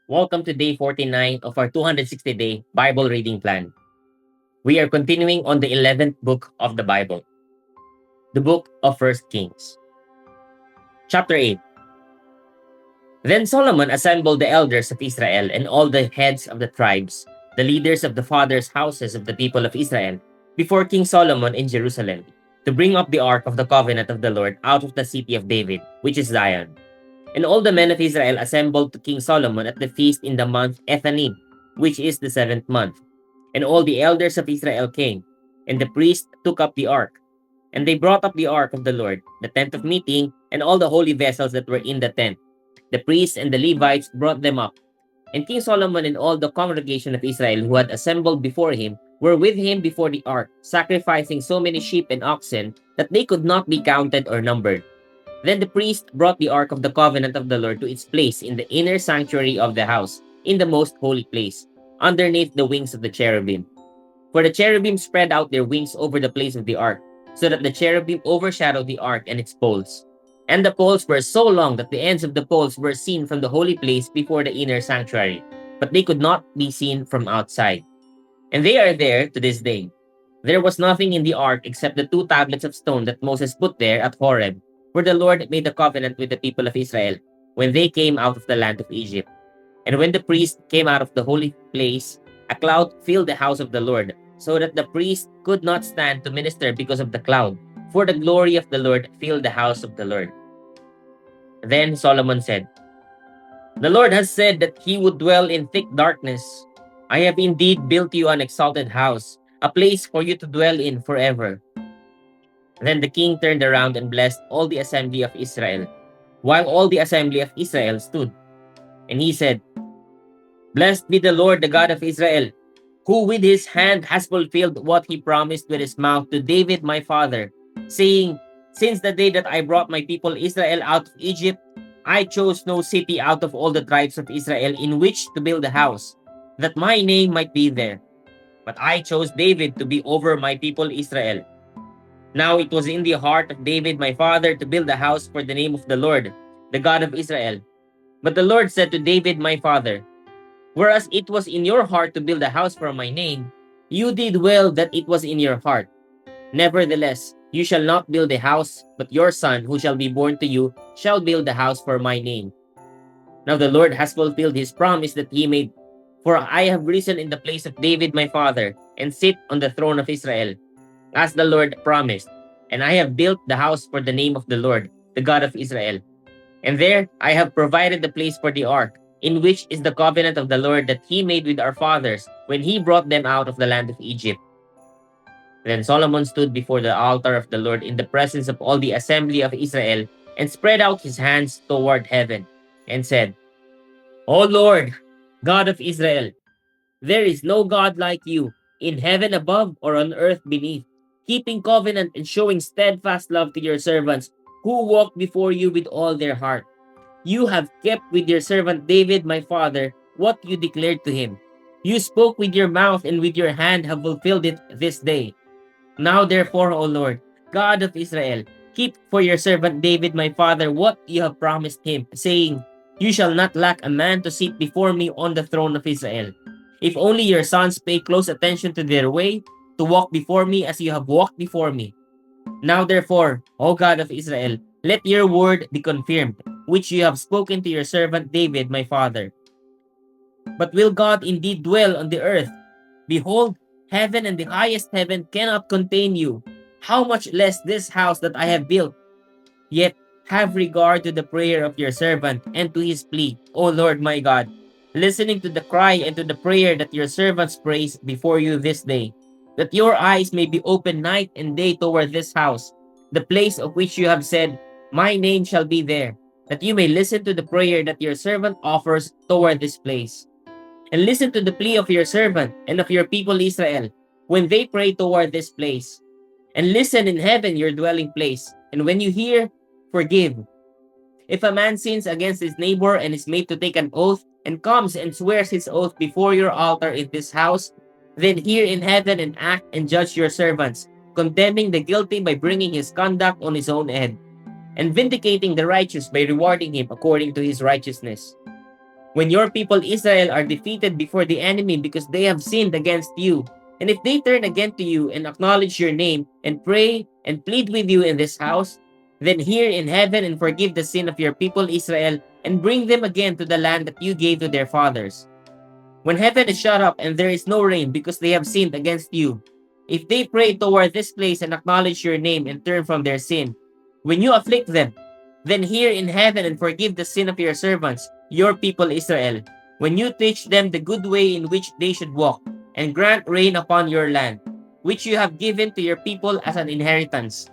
Welcome to day 49 of our 260-day Bible reading plan. We are continuing on the 11th book of the Bible, the book of 1 Kings. Chapter 8. Then Solomon assembled the elders of Israel and all the heads of the tribes, the leaders of the fathers' houses of the people of Israel, before King Solomon in Jerusalem, to bring up the ark of the covenant of the Lord out of the city of David, which is Zion. And all the men of Israel assembled to King Solomon at the feast in the month Ethanim, which is the 7th month. And all the elders of Israel came, and the priest took up the ark. And they brought up the ark of the Lord, the tent of meeting, and all the holy vessels that were in the tent. The priests and the Levites brought them up. And King Solomon and all the congregation of Israel who had assembled before him were with him before the ark, sacrificing so many sheep and oxen that they could not be counted or numbered. Then the priest brought the ark of the covenant of the Lord to its place in the inner sanctuary of the house, in the most holy place, underneath the wings of the cherubim. For the cherubim spread out their wings over the place of the ark, so that the cherubim overshadowed the ark and its poles. And the poles were so long that the ends of the poles were seen from the holy place before the inner sanctuary, but they could not be seen from outside. And they are there to this day. There was nothing in the ark except the 2 tablets of stone that Moses put there at Horeb, where the Lord made a covenant with the people of Israel when they came out of the land of Egypt. And when the priest came out of the holy place, a cloud filled the house of the Lord, so that the priest could not stand to minister because of the cloud, for the glory of the Lord filled the house of the Lord. Then Solomon said, "The Lord has said that he would dwell in thick darkness. I have indeed built you an exalted house, a place for you to dwell in forever." Then the king turned around and blessed all the assembly of Israel, while all the assembly of Israel stood. And he said, "Blessed be the Lord, the God of Israel, who with his hand has fulfilled what he promised with his mouth to David my father, saying, Since the day that I brought my people Israel out of Egypt, I chose no city out of all the tribes of Israel in which to build a house, that my name might be there. But I chose David to be over my people Israel. Now it was in the heart of David my father to build a house for the name of the Lord, the God of Israel. But the Lord said to David my father, Whereas it was in your heart to build a house for my name, you did well that it was in your heart. Nevertheless, you shall not build a house, but your son who shall be born to you shall build a house for my name. Now the Lord has fulfilled his promise that he made, for I have risen in the place of David my father, and sit on the throne of Israel, as the Lord promised, and I have built the house for the name of the Lord, the God of Israel. And there I have provided the place for the ark, in which is the covenant of the Lord that he made with our fathers when he brought them out of the land of Egypt. Then Solomon stood before the altar of the Lord in the presence of all the assembly of Israel, and spread out his hands toward heaven, and said, O Lord, God of Israel, there is no God like you, in heaven above or on earth beneath, keeping covenant and showing steadfast love to your servants, who walk before you with all their heart. You have kept with your servant David my father what you declared to him. You spoke with your mouth and with your hand have fulfilled it this day. Now therefore, O Lord, God of Israel, keep for your servant David my father what you have promised him, saying, You shall not lack a man to sit before me on the throne of Israel. If only your sons pay close attention to their way, to walk before me as you have walked before me. Now therefore, O God of Israel, let your word be confirmed, which you have spoken to your servant David my father. But will God indeed dwell on the earth? Behold, heaven and the highest heaven cannot contain you. How much less this house that I have built? Yet have regard to the prayer of your servant and to his plea, O Lord my God, listening to the cry and to the prayer that your servants praise before you this day, that your eyes may be open night and day toward this house, the place of which you have said, My name shall be there, that you may listen to the prayer that your servant offers toward this place. And listen to the plea of your servant and of your people Israel, when they pray toward this place. And listen in heaven your dwelling place, and when you hear, forgive. If a man sins against his neighbor and is made to take an oath, and comes and swears his oath before your altar in this house, then hear in heaven and act and judge your servants, condemning the guilty by bringing his conduct on his own head, and vindicating the righteous by rewarding him according to his righteousness. When your people Israel are defeated before the enemy because they have sinned against you, and if they turn again to you and acknowledge your name and pray and plead with you in this house, then hear in heaven and forgive the sin of your people Israel and bring them again to the land that you gave to their fathers. When heaven is shut up and there is no rain because they have sinned against you, if they pray toward this place and acknowledge your name and turn from their sin, when you afflict them, then hear in heaven and forgive the sin of your servants, your people Israel, when you teach them the good way in which they should walk, and grant rain upon your land, which you have given to your people as an inheritance.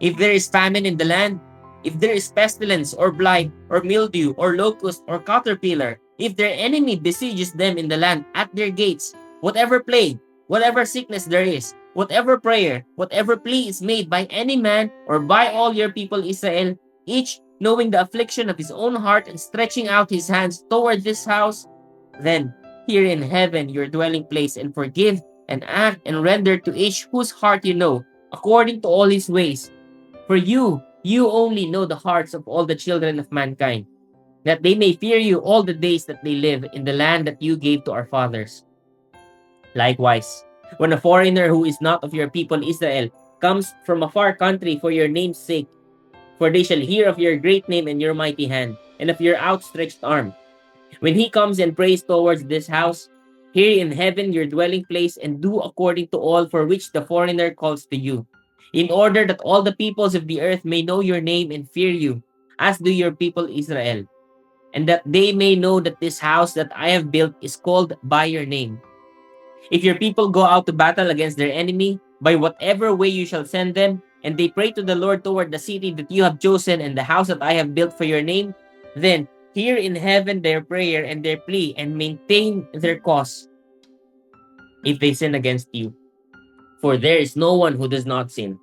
If there is famine in the land, if there is pestilence or blight or mildew or locust or caterpillar, if their enemy besieges them in the land at their gates, whatever plague, whatever sickness there is, whatever prayer, whatever plea is made by any man or by all your people Israel, each knowing the affliction of his own heart and stretching out his hands toward this house, then hear in heaven your dwelling place and forgive and act and render to each whose heart you know, according to all his ways. For you only know the hearts of all the children of mankind, that they may fear you all the days that they live in the land that you gave to our fathers. Likewise, when a foreigner who is not of your people Israel comes from a far country for your name's sake, for they shall hear of your great name and your mighty hand, and of your outstretched arm. When he comes and prays towards this house, hear in heaven your dwelling place, and do according to all for which the foreigner calls to you, in order that all the peoples of the earth may know your name and fear you, as do your people Israel, and that they may know that this house that I have built is called by your name. If your people go out to battle against their enemy, by whatever way you shall send them, and they pray to the Lord toward the city that you have chosen and the house that I have built for your name, then hear in heaven their prayer and their plea and maintain their cause if they sin against you. For there is no one who does not sin.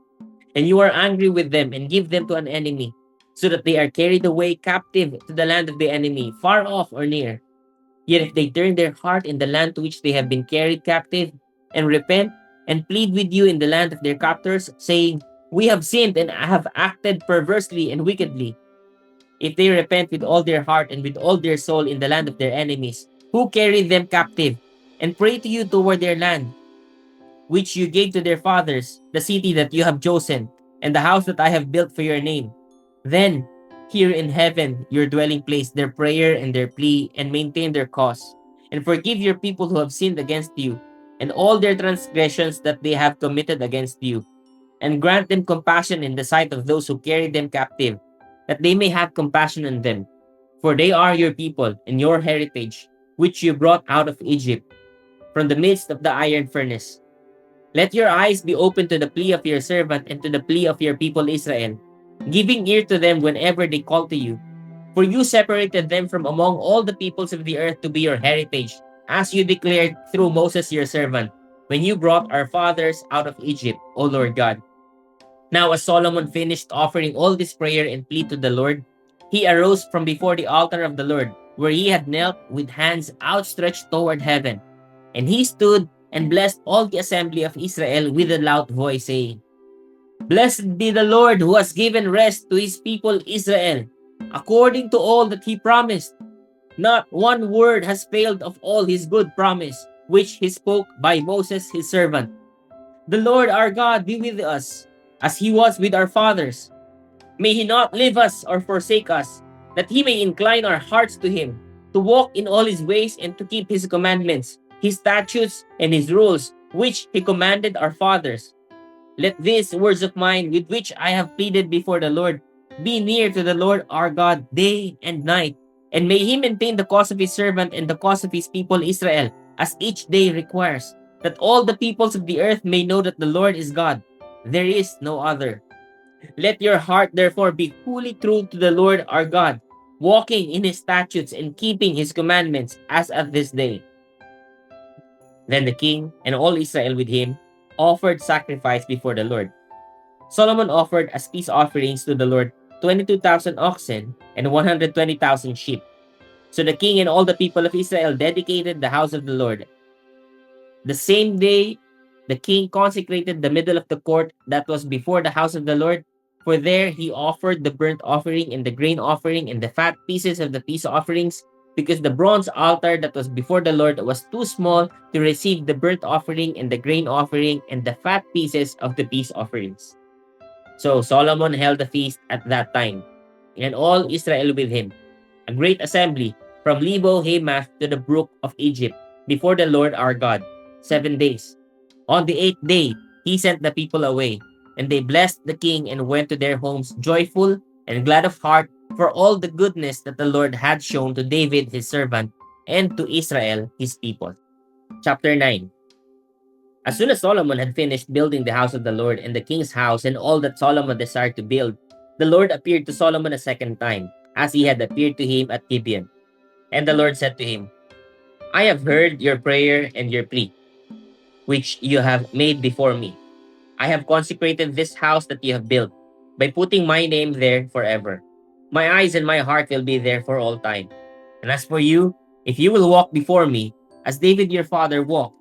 And you are angry with them and give them to an enemy, so that they are carried away captive to the land of the enemy, far off or near. Yet if they turn their heart in the land to which they have been carried captive, and repent, and plead with you in the land of their captors, saying, We have sinned and have acted perversely and wickedly. If they repent with all their heart and with all their soul in the land of their enemies, who carried them captive, and pray to you toward their land, which you gave to their fathers, the city that you have chosen, and the house that I have built for your name, then hear in heaven your dwelling place their prayer and their plea, and maintain their cause, and forgive your people who have sinned against you, and all their transgressions that they have committed against you, and grant them compassion in the sight of those who carried them captive, that they may have compassion on them. For they are your people and your heritage, which you brought out of Egypt, from the midst of the iron furnace. Let your eyes be open to the plea of your servant and to the plea of your people Israel, giving ear to them whenever they call to you. For you separated them from among all the peoples of the earth to be your heritage, as you declared through Moses your servant, when you brought our fathers out of Egypt, O Lord God. Now as Solomon finished offering all this prayer and plea to the Lord, he arose from before the altar of the Lord, where he had knelt with hands outstretched toward heaven. And he stood and blessed all the assembly of Israel with a loud voice, saying, Blessed be the Lord who has given rest to his people Israel, according to all that he promised. Not one word has failed of all his good promise, which he spoke by Moses his servant. The Lord our God be with us, as he was with our fathers. May he not leave us or forsake us, that he may incline our hearts to him, to walk in all his ways and to keep his commandments, his statutes, and his rules, which he commanded our fathers. Let these words of mine, with which I have pleaded before the Lord, be near to the Lord our God day and night, and may he maintain the cause of his servant and the cause of his people Israel, as each day requires, that all the peoples of the earth may know that the Lord is God. There is no other. Let your heart therefore be wholly true to the Lord our God, walking in his statutes and keeping his commandments, as at this day. Then the king and all Israel with him offered sacrifice before the Lord. Solomon offered as peace offerings to the Lord 22,000 oxen and 120,000 sheep. So the king and all the people of Israel dedicated the house of the Lord. The same day, the king consecrated the middle of the court that was before the house of the Lord, for there he offered the burnt offering and the grain offering and the fat pieces of the peace offerings, because the bronze altar that was before the Lord was too small to receive the burnt offering and the grain offering and the fat pieces of the peace offerings. So Solomon held a feast at that time, and all Israel with him, a great assembly from Lebo Hamath to the brook of Egypt, before the Lord our God, 7 days. On the 8th day, he sent the people away, and they blessed the king and went to their homes joyful and glad of heart for all the goodness that the Lord had shown to David his servant and to Israel his people. Chapter 9. As soon as Solomon had finished building the house of the Lord and the king's house and all that Solomon desired to build, the Lord appeared to Solomon a second time, as he had appeared to him at Gibeon. And the Lord said to him, I have heard your prayer and your plea, which you have made before me. I have consecrated this house that you have built, by putting my name there forever. My eyes and my heart will be there for all time. And as for you, if you will walk before me, as David your father walked,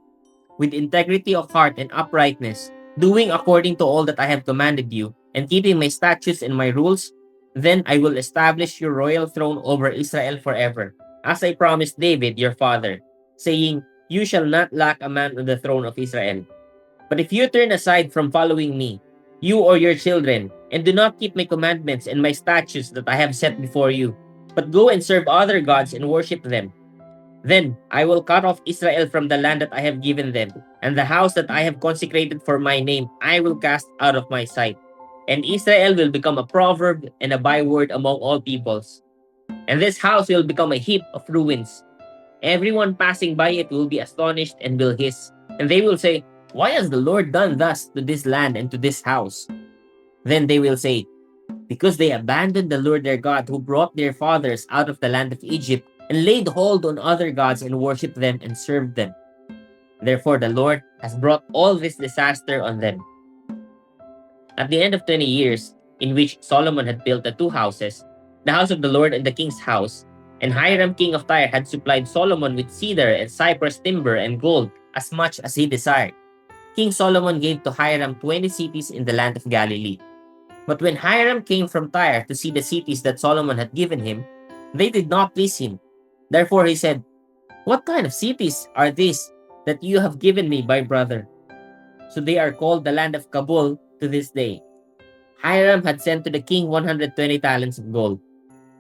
with integrity of heart and uprightness, doing according to all that I have commanded you, and keeping my statutes and my rules, then I will establish your royal throne over Israel forever, as I promised David your father, saying, You shall not lack a man on the throne of Israel. But if you turn aside from following me, you or your children, and do not keep my commandments and my statutes that I have set before you, but go and serve other gods and worship them, then I will cut off Israel from the land that I have given them, and the house that I have consecrated for my name I will cast out of my sight. And Israel will become a proverb and a byword among all peoples. And this house will become a heap of ruins. Everyone passing by it will be astonished and will hiss. And they will say, Why has the Lord done thus to this land and to this house? Then they will say, Because they abandoned the Lord their God who brought their fathers out of the land of Egypt and laid hold on other gods and worshipped them and served them. Therefore the Lord has brought all this disaster on them. At the end of 20 years, in which Solomon had built the two houses, the house of the Lord and the king's house, and Hiram king of Tyre had supplied Solomon with cedar and cypress timber and gold as much as he desired. King Solomon gave to Hiram 20 cities in the land of Galilee. But when Hiram came from Tyre to see the cities that Solomon had given him, they did not please him. Therefore he said, What kind of cities are these that you have given me, my brother? So they are called the land of Kabul to this day. Hiram had sent to the king 120 talents of gold.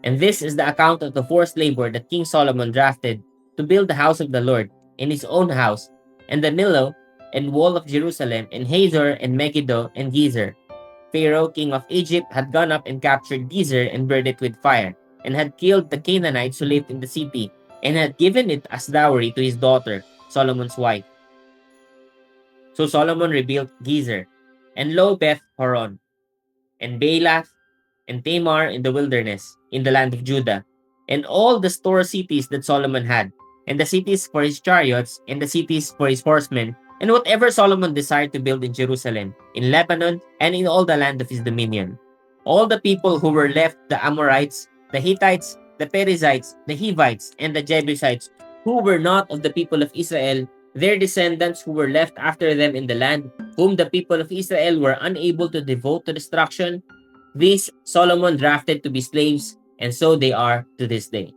And this is the account of the forced labor that King Solomon drafted to build the house of the Lord in his own house, and the Millo and wall of Jerusalem, and Hazor and Megiddo and Gezer. Pharaoh, king of Egypt, had gone up and captured Gezer and burned it with fire, and had killed the Canaanites who lived in the city, and had given it as dowry to his daughter, Solomon's wife. So Solomon rebuilt Gezer, and Lo Beth Horon, and Baalath, and Tamar in the wilderness, in the land of Judah, and all the store cities that Solomon had, and the cities for his chariots, and the cities for his horsemen, and whatever Solomon desired to build in Jerusalem, in Lebanon, and in all the land of his dominion. All the people who were left, the Amorites, the Hittites, the Perizzites, the Hivites, and the Jebusites, who were not of the people of Israel, their descendants who were left after them in the land, whom the people of Israel were unable to devote to destruction, these Solomon drafted to be slaves, and so they are to this day.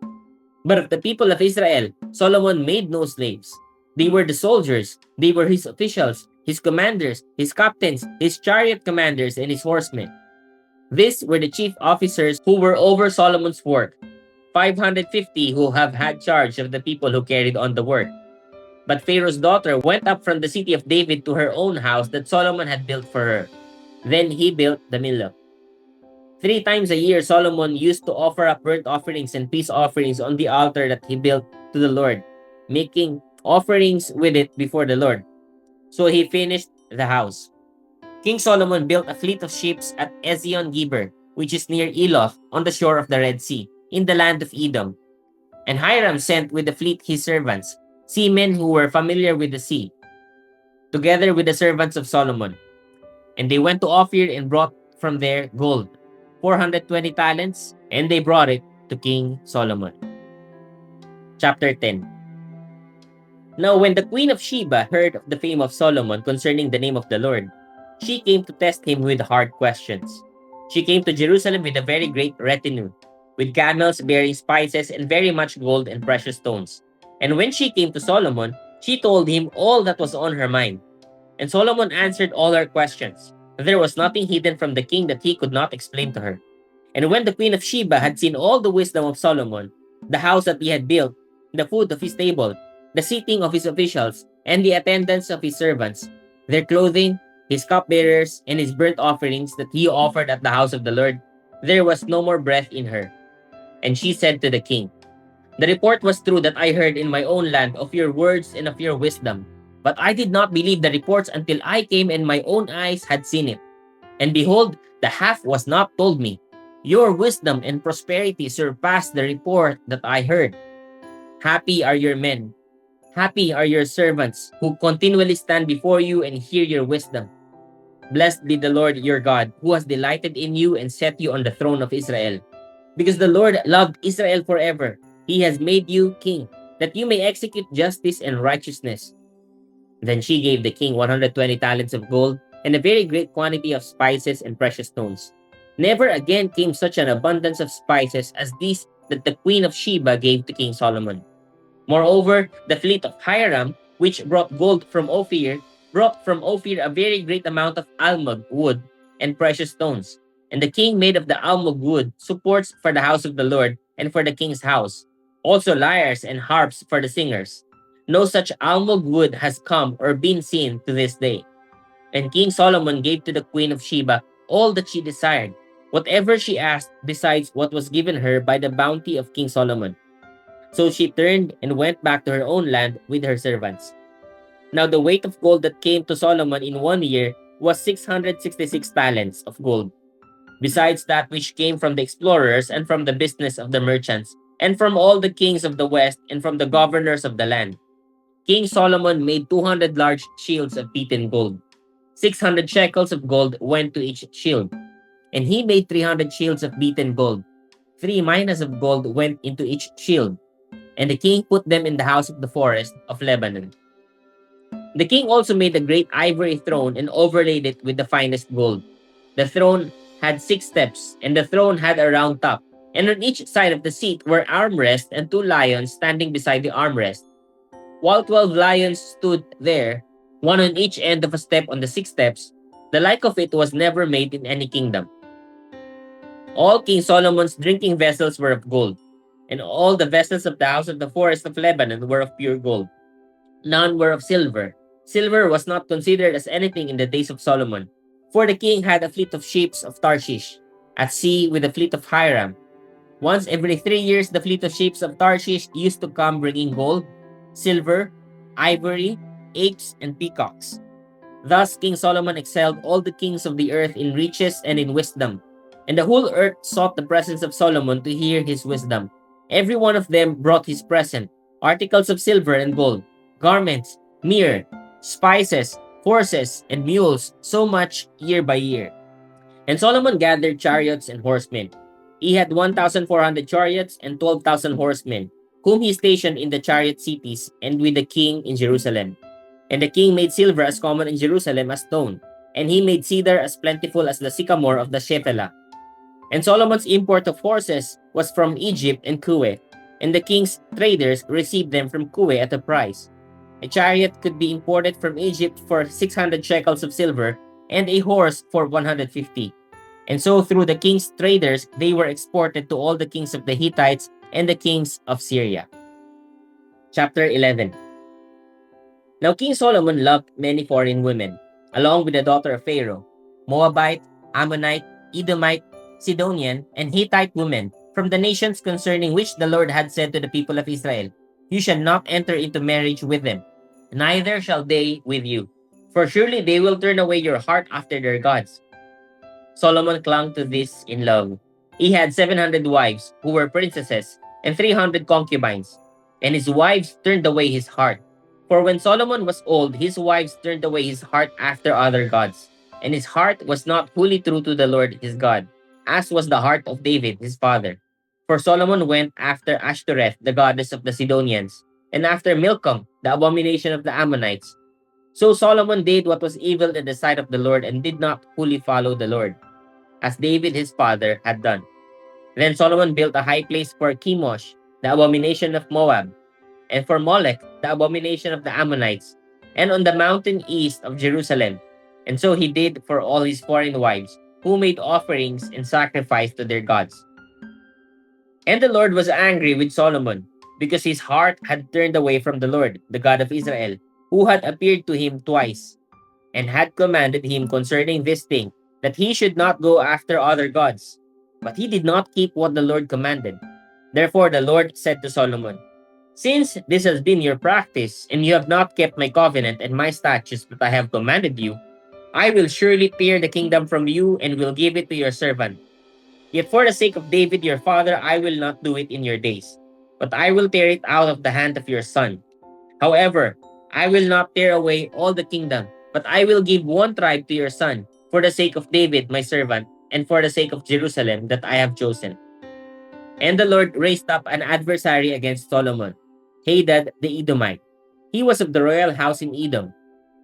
But of the people of Israel, Solomon made no slaves. They were the soldiers, they were his officials, his commanders, his captains, his chariot commanders, and his horsemen. These were the chief officers who were over Solomon's work, 550 who have had charge of the people who carried on the work. But Pharaoh's daughter went up from the city of David to her own house that Solomon had built for her. Then he built the Millo. 3 times a year, Solomon used to offer up burnt offerings and peace offerings on the altar that he built to the Lord, making offerings with it before the Lord. So he finished the house. King Solomon built a fleet of ships at Ezion-Geber, which is near Eloth, on the shore of the Red Sea, in the land of Edom. And Hiram sent with the fleet his servants, seamen who were familiar with the sea, together with the servants of Solomon. And they went to Ophir and brought from there gold, 420 talents, and they brought it to King Solomon. Chapter 10. Now when the queen of Sheba heard of the fame of Solomon concerning the name of the Lord, she came to test him with hard questions. She came to Jerusalem with a very great retinue, with camels bearing spices and very much gold and precious stones. And when she came to Solomon, she told him all that was on her mind. And Solomon answered all her questions. There was nothing hidden from the king that he could not explain to her. And when the queen of Sheba had seen all the wisdom of Solomon, the house that he had built, the food of his table, the seating of his officials, and the attendance of his servants, their clothing, his cupbearers, and his burnt offerings that he offered at the house of the Lord, there was no more breath in her. And she said to the king, "The report was true that I heard in my own land of your words and of your wisdom. But I did not believe the reports until I came and my own eyes had seen it. And behold, the half was not told me. Your wisdom and prosperity surpassed the report that I heard. Happy are your men. Happy are your servants who continually stand before you and hear your wisdom. Blessed be the Lord your God, who has delighted in you and set you on the throne of Israel. Because the Lord loved Israel forever, he has made you king, that you may execute justice and righteousness." Then she gave the king 120 talents of gold and a very great quantity of spices and precious stones. Never again came such an abundance of spices as these that the queen of Sheba gave to King Solomon. Moreover, the fleet of Hiram, which brought gold from Ophir, brought from Ophir a very great amount of almug wood and precious stones. And the king made of the almug wood supports for the house of the Lord and for the king's house, also lyres and harps for the singers. No such almug wood has come or been seen to this day. And King Solomon gave to the queen of Sheba all that she desired, whatever she asked besides what was given her by the bounty of King Solomon. So she turned and went back to her own land with her servants. Now the weight of gold that came to Solomon in 1 year was 666 talents of gold, besides that which came from the explorers and from the business of the merchants, and from all the kings of the west and from the governors of the land. King Solomon made 200 large shields of beaten gold. 600 shekels of gold went to each shield. And he made 300 shields of beaten gold. 3 minas of gold went into each shield. And the king put them in the house of the forest of Lebanon. The king also made a great ivory throne and overlaid it with the finest gold. The throne had 6 steps, and the throne had a round top. And on each side of the seat were armrests and 2 lions standing beside the armrest. While 12 lions stood there, one on each end of a step on the 6 steps, the like of it was never made in any kingdom. All King Solomon's drinking vessels were of gold, and all the vessels of the house of the forest of Lebanon were of pure gold. None were of silver. Silver was not considered as anything in the days of Solomon, for the king had a fleet of ships of Tarshish, at sea with a fleet of Hiram. Once every 3 years, the fleet of ships of Tarshish used to come bringing gold, silver, ivory, apes, and peacocks. Thus King Solomon excelled all the kings of the earth in riches and in wisdom. And the whole earth sought the presence of Solomon to hear his wisdom. Every one of them brought his present, articles of silver and gold, garments, myrrh, spices, horses, and mules, so much year by year. And Solomon gathered chariots and horsemen. He had 1,400 chariots and 12,000 horsemen, whom he stationed in the chariot cities and with the king in Jerusalem. And the king made silver as common in Jerusalem as stone, and he made cedar as plentiful as the sycamore of the Shephelah. And Solomon's import of horses was from Egypt and Kuwait, and the king's traders received them from Kuwait at a price. A chariot could be imported from Egypt for 600 shekels of silver, and a horse for 150. And so through the king's traders, they were exported to all the kings of the Hittites and the kings of Syria. Chapter 11. Now King Solomon loved many foreign women, along with the daughter of Pharaoh, Moabite, Ammonite, Edomite, Sidonian, and Hittite women, from the nations concerning which the Lord had said to the people of Israel, "You shall not enter into marriage with them, neither shall they with you. For surely they will turn away your heart after their gods." Solomon clung to this in love. He had 700 wives, who were princesses, and 300 concubines. And his wives turned away his heart. For when Solomon was old, his wives turned away his heart after other gods. And his heart was not wholly true to the Lord his God, as was the heart of David his father. For Solomon went after Ashtoreth, the goddess of the Sidonians, and after Milcom, the abomination of the Ammonites. So Solomon did what was evil in the sight of the Lord and did not fully follow the Lord, as David his father had done. Then Solomon built a high place for Chemosh, the abomination of Moab, and for Molech, the abomination of the Ammonites, and on the mountain east of Jerusalem. And so he did for all his foreign wives, who made offerings and sacrificed to their gods. And the Lord was angry with Solomon, because his heart had turned away from the Lord, the God of Israel, who had appeared to him twice, and had commanded him concerning this thing, that he should not go after other gods. But he did not keep what the Lord commanded. Therefore the Lord said to Solomon, "Since this has been your practice, and you have not kept my covenant and my statutes that I have commanded you, I will surely tear the kingdom from you and will give it to your servant. Yet for the sake of David your father, I will not do it in your days, but I will tear it out of the hand of your son. However, I will not tear away all the kingdom, but I will give one tribe to your son, for the sake of David my servant, and for the sake of Jerusalem that I have chosen." And the Lord raised up an adversary against Solomon, Hadad the Edomite. He was of the royal house in Edom.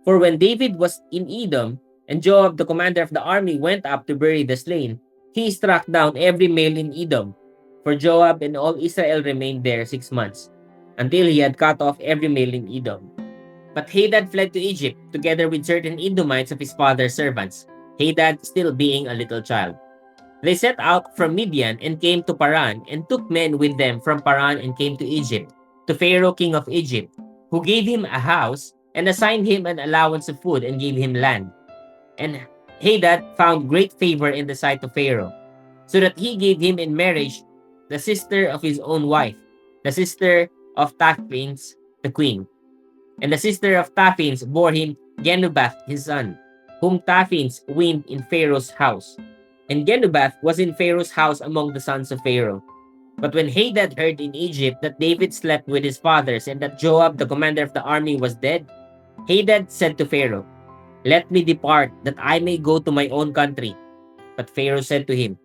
For when David was in Edom, and Joab the commander of the army went up to bury the slain, he struck down every male in Edom. For Joab and all Israel remained there 6 months, until he had cut off every male in Edom. But Hadad fled to Egypt, together with certain Edomites of his father's servants, Hadad still being a little child. They set out from Midian and came to Paran, and took men with them from Paran and came to Egypt, to Pharaoh king of Egypt, who gave him a house, and assigned him an allowance of food, and gave him land. And Hadad found great favor in the sight of Pharaoh, so that he gave him in marriage the sister of his own wife, the sister of Taphins the queen. And the sister of Taphins bore him Genubath his son, whom Taphins weaned in Pharaoh's house. And Genubath was in Pharaoh's house among the sons of Pharaoh. But when Hadad heard in Egypt that David slept with his fathers, and that Joab the commander of the army was dead, Hadad said to Pharaoh, "Let me depart, that I may go to my own country." But Pharaoh said to him,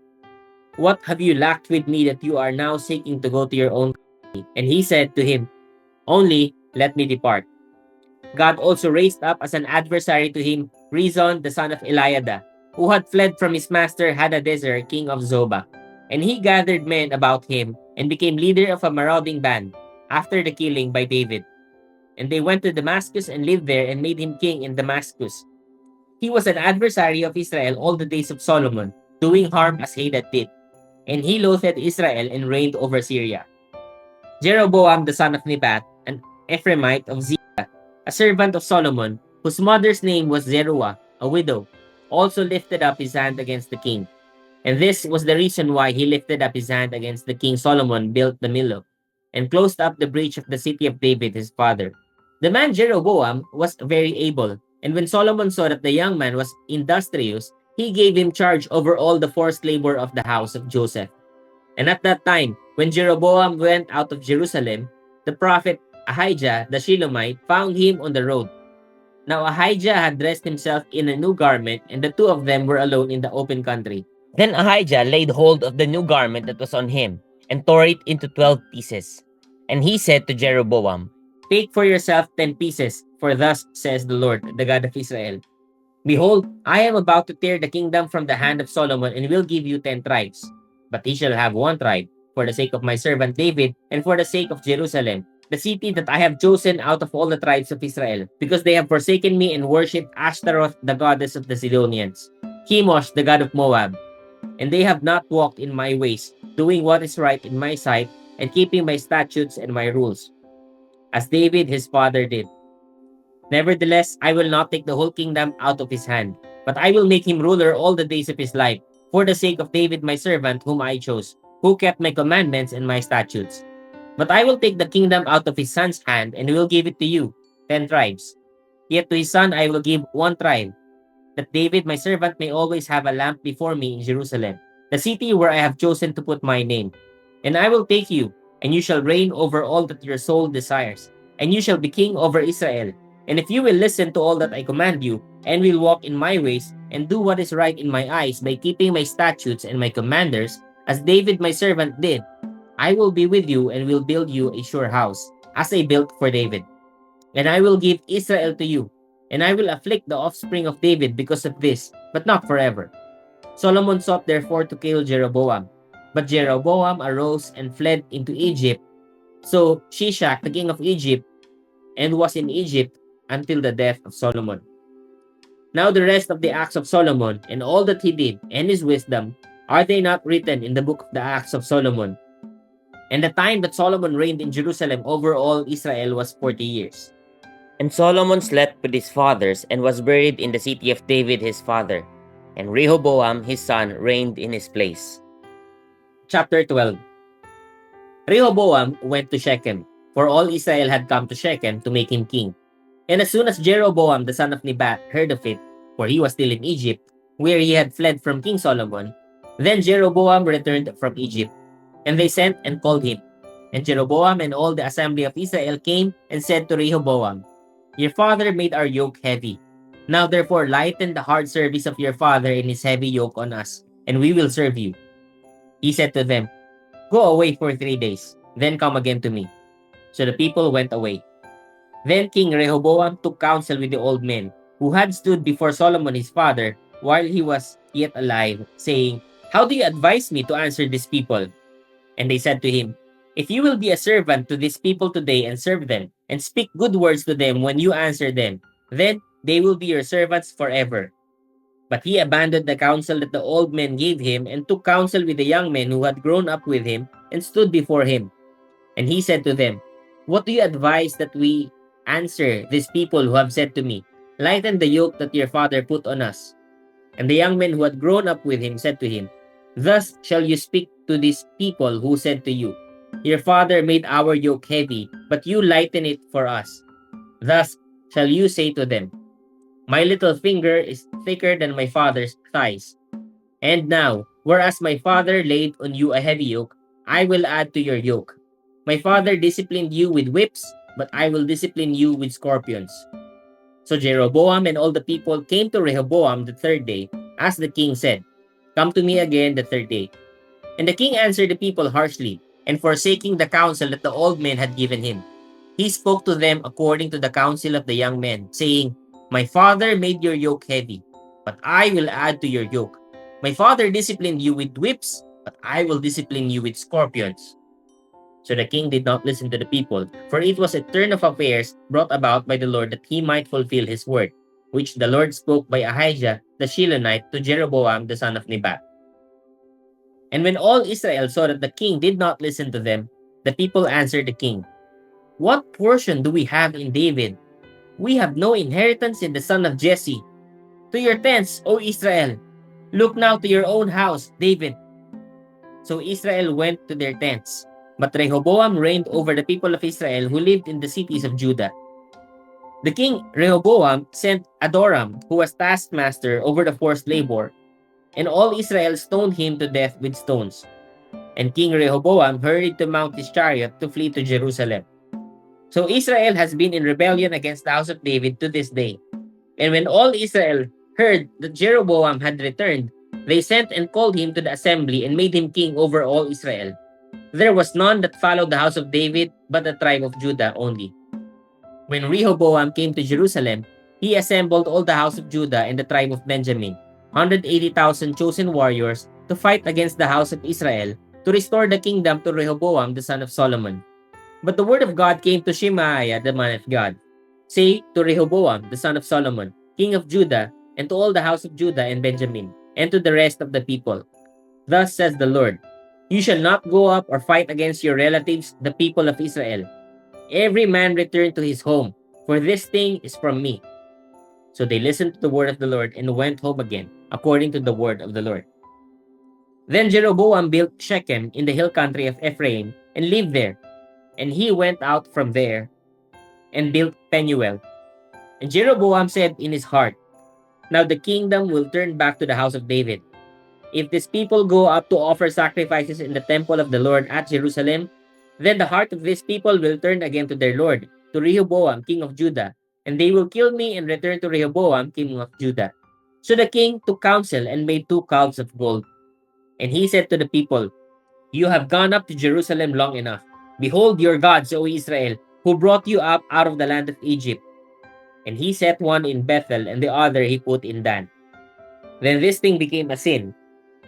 "What have you lacked with me that you are now seeking to go to your own country?" And he said to him, "Only let me depart." God also raised up as an adversary to him Rezon the son of Eliada, who had fled from his master Hadadezer, king of Zobah. And he gathered men about him, and became leader of a marauding band, after the killing by David. And they went to Damascus and lived there, and made him king in Damascus. He was an adversary of Israel all the days of Solomon, doing harm as Hadad did. And he loathed Israel and reigned over Syria. Jeroboam the son of Nebat, an Ephraimite of Ziba, a servant of Solomon, whose mother's name was Zeruah, a widow, also lifted up his hand against the king. And this was the reason why he lifted up his hand against the king. Solomon built the Millo, and closed up the breach of the city of David his father. The man Jeroboam was very able, and when Solomon saw that the young man was industrious, he gave him charge over all the forced labor of the house of Joseph. And at that time, when Jeroboam went out of Jerusalem, the prophet Ahijah the Shilomite found him on the road. Now Ahijah had dressed himself in a new garment, and the two of them were alone in the open country. Then Ahijah laid hold of the new garment that was on him, and tore it into 12 pieces. And he said to Jeroboam, "Take for yourself 10 pieces, for thus says the Lord, the God of Israel. Behold, I am about to tear the kingdom from the hand of Solomon, and will give you 10 tribes. But he shall have one tribe, for the sake of my servant David, and for the sake of Jerusalem, the city that I have chosen out of all the tribes of Israel, because they have forsaken me and worshipped Ashtaroth, the goddess of the Sidonians, Chemosh, the god of Moab. And they have not walked in my ways, doing what is right in my sight, and keeping my statutes and my rules, as David his father did. Nevertheless, I will not take the whole kingdom out of his hand, but I will make him ruler all the days of his life, for the sake of David my servant, whom I chose, who kept my commandments and my statutes. But I will take the kingdom out of his son's hand, and will give it to you, 10 tribes. Yet to his son I will give one tribe, that David my servant may always have a lamp before me in Jerusalem, the city where I have chosen to put my name. And I will take you, and you shall reign over all that your soul desires, and you shall be king over Israel. And if you will listen to all that I command you, and will walk in my ways, and do what is right in my eyes by keeping my statutes and my commanders, as David my servant did, I will be with you and will build you a sure house, as I built for David. And I will give Israel to you, and I will afflict the offspring of David because of this, but not forever." Solomon sought therefore to kill Jeroboam. But Jeroboam arose and fled into Egypt. So Shishak, the king of Egypt, and was in Egypt until the death of Solomon. Now the rest of the acts of Solomon, and all that he did, and his wisdom, are they not written in the book of the acts of Solomon? And the time that Solomon reigned in Jerusalem over all Israel was 40 years. And Solomon slept with his fathers, and was buried in the city of David his father. And Rehoboam his son reigned in his place. Chapter 12. Rehoboam went to Shechem, for all Israel had come to Shechem to make him king. And as soon as Jeroboam the son of Nebat heard of it, for he was still in Egypt, where he had fled from King Solomon, then Jeroboam returned from Egypt. And they sent and called him. And Jeroboam and all the assembly of Israel came and said to Rehoboam, Your father made our yoke heavy. Now therefore lighten the hard service of your father and his heavy yoke on us, and we will serve you. He said to them, Go away for 3 days, then come again to me. So the people went away. Then King Rehoboam took counsel with the old men, who had stood before Solomon his father, while he was yet alive, saying, How do you advise me to answer these people? And they said to him, If you will be a servant to these people today and serve them, and speak good words to them when you answer them, then they will be your servants forever. But he abandoned the counsel that the old men gave him, and took counsel with the young men who had grown up with him, and stood before him. And he said to them, What do you advise that we answer these people who have said to me, Lighten the yoke that your father put on us? And the young men who had grown up with him said to him, Thus shall you speak to these people who said to you, Your father made our yoke heavy, but you lighten it for us. Thus shall you say to them, My little finger is thicker than my father's thighs. And now, whereas my father laid on you a heavy yoke, I will add to your yoke. My father disciplined you with whips, but I will discipline you with scorpions. So Jeroboam and all the people came to Rehoboam the third day, as the king said, Come to me again the third day. And the king answered the people harshly, and forsaking the counsel that the old men had given him, he spoke to them according to the counsel of the young men, saying, My father made your yoke heavy, but I will add to your yoke. My father disciplined you with whips, but I will discipline you with scorpions. So the king did not listen to the people, for it was a turn of affairs brought about by the Lord that he might fulfill his word, which the Lord spoke by Ahijah the Shilonite to Jeroboam the son of Nebat. And when all Israel saw that the king did not listen to them, the people answered the king, What portion do we have in David? We have no inheritance in the son of Jesse. To your tents, O Israel! Look now to your own house, David. So Israel went to their tents. But Rehoboam reigned over the people of Israel who lived in the cities of Judah. The king Rehoboam sent Adoram, who was taskmaster over the forced labor, and all Israel stoned him to death with stones. And King Rehoboam hurried to mount his chariot to flee to Jerusalem. So Israel has been in rebellion against the house of David to this day. And when all Israel heard that Jeroboam had returned, they sent and called him to the assembly and made him king over all Israel. There was none that followed the house of David, but the tribe of Judah only. When Rehoboam came to Jerusalem, he assembled all the house of Judah and the tribe of Benjamin, 180,000 chosen warriors, to fight against the house of Israel, to restore the kingdom to Rehoboam the son of Solomon. But the word of God came to Shemaiah the man of God. Say to Rehoboam the son of Solomon, king of Judah, and to all the house of Judah and Benjamin, and to the rest of the people, Thus says the Lord, You shall not go up or fight against your relatives, the people of Israel. Every man return to his home, for this thing is from me. So they listened to the word of the Lord and went home again, according to the word of the Lord. Then Jeroboam built Shechem in the hill country of Ephraim and lived there. And he went out from there and built Penuel. And Jeroboam said in his heart, Now the kingdom will turn back to the house of David. If these people go up to offer sacrifices in the temple of the Lord at Jerusalem, then the heart of these people will turn again to their Lord, to Rehoboam, king of Judah, and they will kill me and return to Rehoboam, king of Judah. So the king took counsel and made 2 calves of gold. And he said to the people, You have gone up to Jerusalem long enough. Behold your gods, O Israel, who brought you up out of the land of Egypt. And he set one in Bethel, and the other he put in Dan. Then this thing became a sin.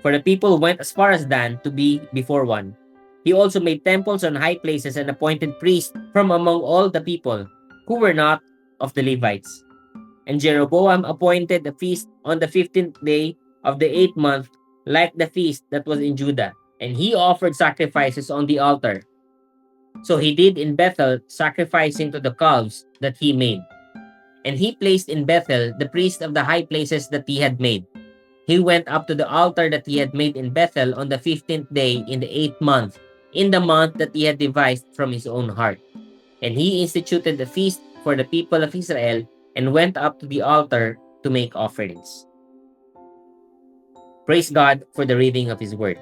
For the people went as far as Dan to be before one. He also made temples on high places and appointed priests from among all the people who were not of the Levites. And Jeroboam appointed the feast on the 15th day of the 8th month, like the feast that was in Judah. And he offered sacrifices on the altar. So he did in Bethel, sacrificing to the calves that he made. And he placed in Bethel the priest of the high places that he had made. He went up to the altar that he had made in Bethel on the 15th day in the 8th month, in the month that he had devised from his own heart. And he instituted the feast for the people of Israel and went up to the altar to make offerings. Praise God for the reading of his word.